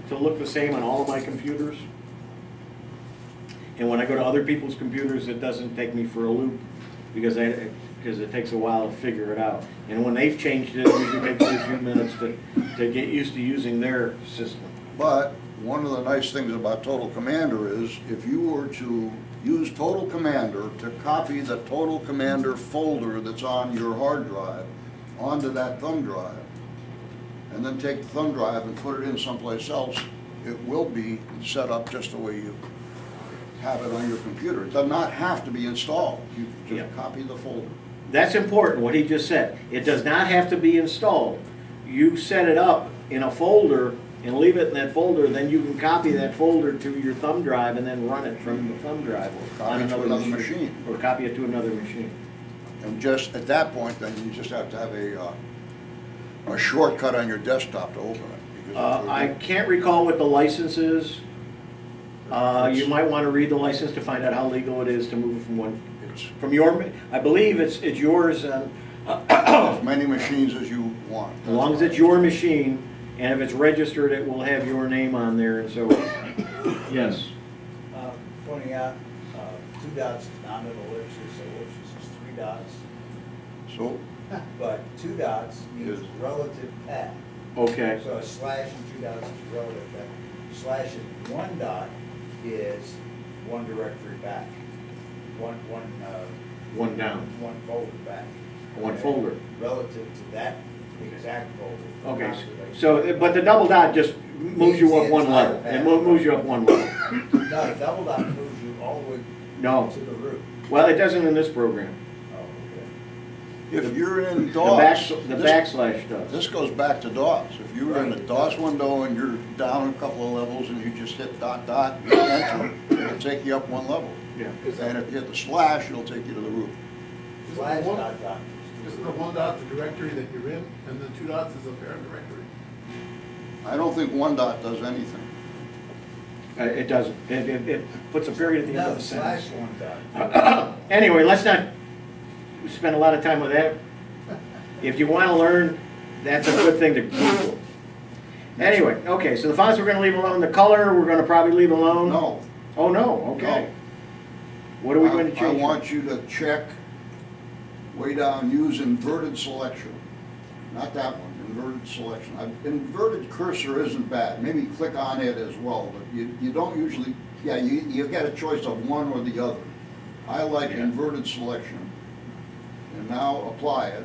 to look the same on all of my computers. And when I go to other people's computers, it doesn't take me for a loop because it takes a while to figure it out. And when they've changed it, it usually takes me a few minutes to get used to using their system. But one of the nice things about Total Commander is if you were to use Total Commander to copy the Total Commander folder that's on your hard drive onto that thumb drive, and then take the thumb drive and put it in someplace else, it will be set up just the way you have it on your computer. It does not have to be installed. You just copy the folder. That's important, what he just said. It does not have to be installed. You set it up in a folder and leave it in that folder, then you can copy that folder to your thumb drive and then run it from the thumb drive. Or copy it to another machine. Or copy it to another machine. And just at that point, then you just have to have a shortcut on your desktop to open it. I can't recall what the license is. You might want to read the license to find out how legal it is to move it from one, from your, I believe it's yours, as many machines as you want. As long as it's your machine, and if it's registered, it will have your name on there, and so, yes. Pointing out, 2 dots is not an ellipsis, ellipsis is 3 dots. So, But 2 dots means Yes. relative path. Okay, So a slash and 2 dots is relative path. Slash and 1 dot is one directory back. One down, folder back. one folder. Relative to that exact folder. Okay, so, but the double dot just moves you up one level, it moves you up one level. No, the double dot moves you all the way No, to the root. well, it doesn't in this program. Oh, okay. if you're in The DOS, backslash does. this goes back to DOS. If you were in a DOS window and you're down a couple of levels and you just hit dot dot, enter, it'll take you up one level. Yeah. And if you hit the slash, it'll take you to the root. Slash dot dot. Isn't the 1 dot the directory that you're in, and the 2 dots is a parent directory? I don't think 1 dot does anything. It doesn't, it puts a period at the end No, of the slash sentence. 1 dot. Anyway, let's not spend a lot of time with that. If you want to learn, that's a good thing to Google. Anyway, okay, so the fonts we're going to leave alone. The color we're going to probably leave alone. No. Oh, no, okay. What are we going to change? I want you to check way down, use inverted selection. Not that one, inverted selection. Inverted cursor isn't bad. Maybe click on it as well, but you don't usually, you get a choice of one or the other. I like inverted selection. And now apply it.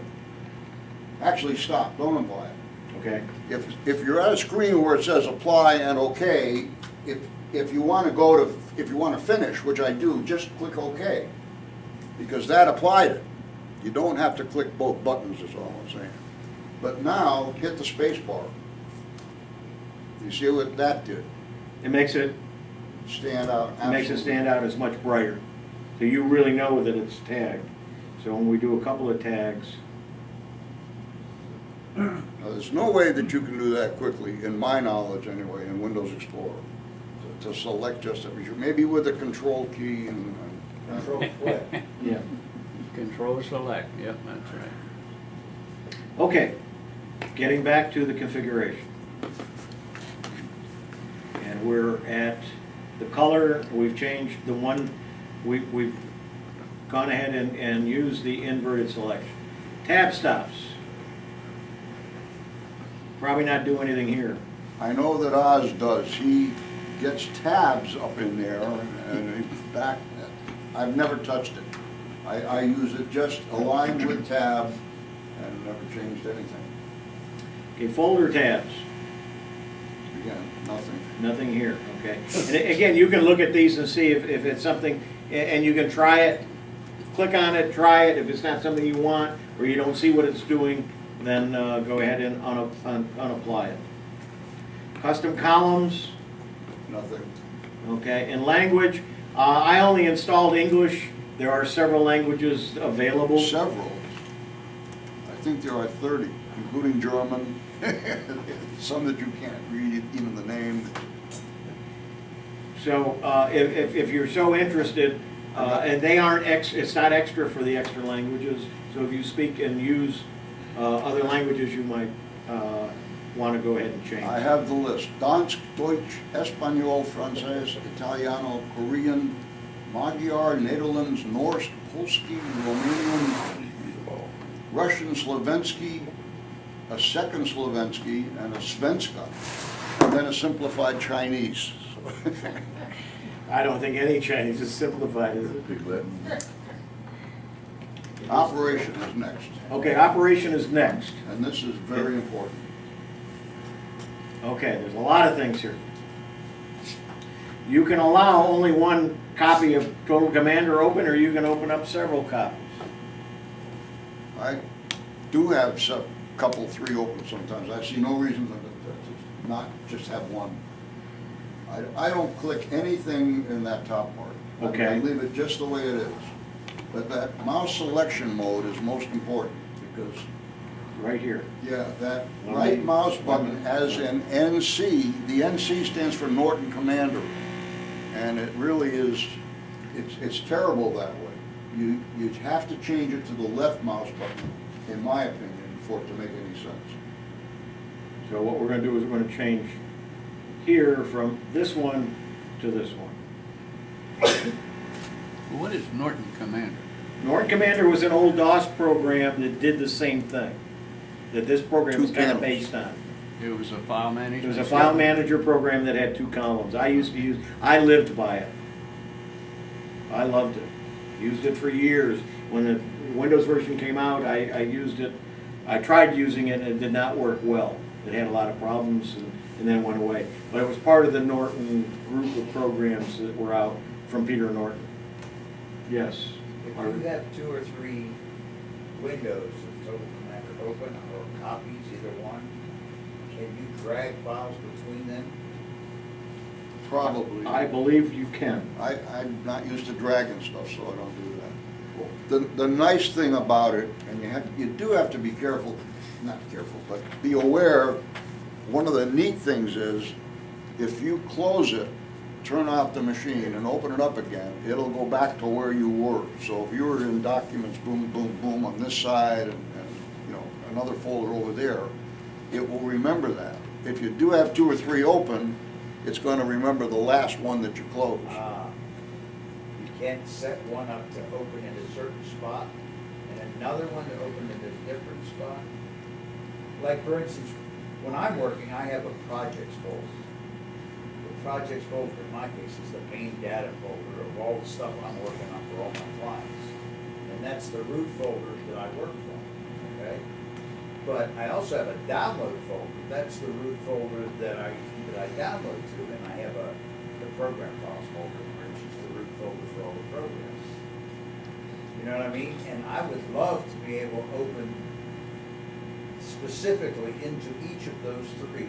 Actually stop, don't apply it. Okay. If you're at a screen where it says apply and okay, if you want to finish, which I do, just click OK, because that applied it. You don't have to click both buttons, is all I'm saying. But now hit the space bar. You see what that did? It makes it Stand out. makes it stand out as much brighter. So you really know that it's tagged. So when we do a couple of tags, Now, there's no way that you can do that quickly, in my knowledge anyway, in Windows Explorer. To select just a feature, maybe with a control key and. Control flip. yeah. Control select, yep, that's right. Okay, getting back to the configuration. And we're at the color, we've changed the one, we've gone ahead and used the inverted selection. Tab stops. Probably not do anything here. I know that Oz does. He gets tabs up in there and he's back. I've never touched it. I use it just aligned with tab and never changed anything. Okay, folder tabs. Again, nothing. Nothing here, okay. And again, you can look at these and see if it's something, and you can try it, click on it, try it. If it's not something you want or you don't see what it's doing, then go ahead and unapply it. Custom columns, Nothing. okay. In language, I only installed English. There are several languages available. Several. I think there are 30, including German. Some that you can't read, even the name. So if you're so interested, and they aren't it's not extra for the extra languages. So if you speak and use other languages, you might want to go ahead and change. I have the list. Dansk, Deutsch, Espanol, Frances, Italiano, Korean, Magyar, Netherlands, Norse, Polski, Romanian, Russian, Slovensky, a second Slovensky, and a Svenska, and then a simplified Chinese. I don't think any Chinese is simplified, is it? Big Latin. Operation is next, Okay, operation is next. and this is very important. Okay, there's a lot of things here. You can allow only one copy of Total Commander open, or you can open up several copies. I do have a couple, three open sometimes. I see no reason to not just have one. I don't click anything in that top part. Okay. I leave it just the way it is. But that mouse selection mode is most important because, Right here. yeah, that right mouse button has an NC. The NC stands for Norton Commander. And it really is, it's terrible that way. You have to change it to the left mouse button, in my opinion, for it to make any sense. So what we're gonna do is we're gonna change here from this one to this one. What is Norton Commander? Norton Commander was an old DOS program that did the same thing, that this program Two is kind of panels. based on. It was a file manager? It was a file manager program that had two columns. I lived by it. I loved it. Used it for years. When the Windows version came out, I used it. I tried using it and it did not work well. It had a lot of problems and then went away. But it was part of the Norton group of programs that were out from Peter Norton. Yes. If you have 2 or 3 windows of Total Commander open or copies, either one, can you drag files between them? Probably. I believe you can. I'm not used to dragging stuff, so I don't do that. The nice thing about it, and you do have to be careful, not careful, but be aware, one of the neat things is, if you close it, turn off the machine and open it up again, it'll go back to where you were. So if you were in documents, boom, boom, boom, on this side, and you know, another folder over there, it will remember that. If you do have 2 or 3 open, it's going to remember the last one that you closed. You can't set one up to open in a certain spot and another one to open in a different spot. Like, for instance, when I'm working, I have a projects folder. The projects folder, in my case, is the main data folder of all the stuff I'm working on for all my clients. And that's the root folder that I work from, okay? But I also have a download folder. That's the root folder that I download to, and I have the program files folder, which is the root folder for all the programs. You know what I mean? And I would love to be able to open specifically into each of those 3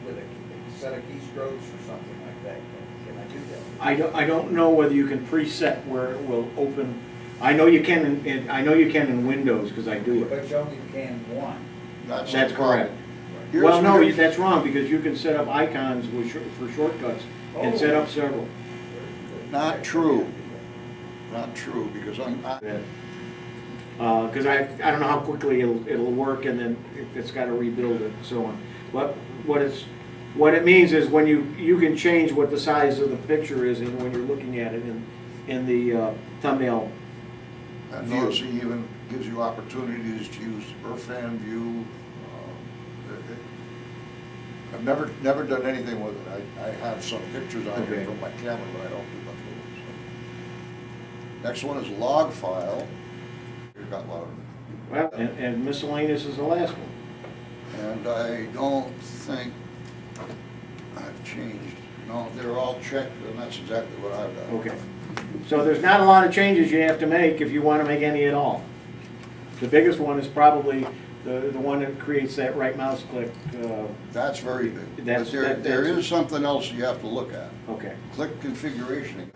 with a set of keystrokes or something like that. Can I do that? I don't know whether you can preset where it will open. I know you can in Windows because I do it. But you only can one. That's That's the problem. correct. Here's Well, no, where- that's wrong because you can set up icons for shortcuts and set up several. Not true. Not true, because Because I don't know how quickly it'll work and then it's got to rebuild it and so on. But what it means is when you can change what the size of the picture is and when you're looking at it in the thumbnail. And VOC even gives you opportunities to use Irfan view. I've never done anything with it. I have some pictures on Okay. it from my camera, but I don't do much with it. So. Next one is log file. It got louder. Well, and miscellaneous is the last one. And I don't think I've changed. No, they're all checked, and that's exactly what I've got. Okay. So there's not a lot of changes you have to make if you want to make any at all. The biggest one is probably the one that creates that right mouse click. That's very big. That's- But there is something else you have to look at. Okay. Click configuration.